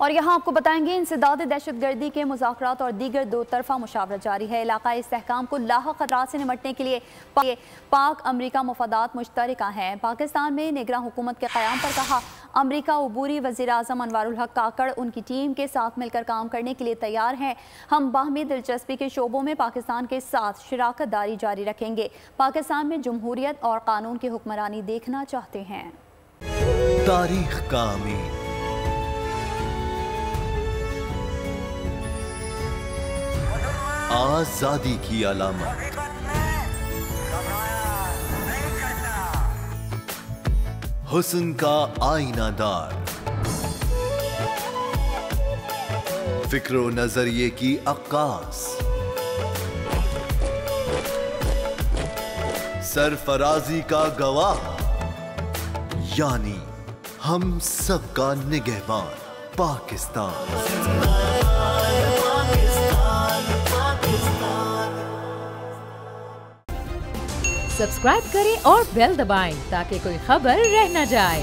और यहाँ आपको बताएंगे इंसदाद दहशतगर्दी के मुज़ाकरात और दीगर दो तरफा मुशावरत जारी है। इलाक़ाई इस्तेहकाम को लाहक खतरात से निपटने के लिए पाक अमरीका मुफादात मुश्तरका हैं। पाकिस्तान में निगरान हुकूमत के क़याम पर कहा, अमरीका उबूरी वज़ीर आज़म अनवारुल हक काकड़ उनकी टीम के साथ मिलकर काम करने के लिए तैयार हैं। हम बाहमी दिलचस्पी के शोबों में पाकिस्तान के साथ शराकत दारी जारी रखेंगे। पाकिस्तान में जमहूरियत और कानून की हुक्मरानी देखना चाहते हैं। तारीख का अमीर, आजादी की अलामत, हुस्न का आईनादार, फिक्रो नजरिए की अक्कास, सरफराजी का गवाह, यानी हम सबका निगहबान पाकिस्तान। सब्सक्राइब करें और बेल दबाएं ताकि कोई खबर रह न जाए।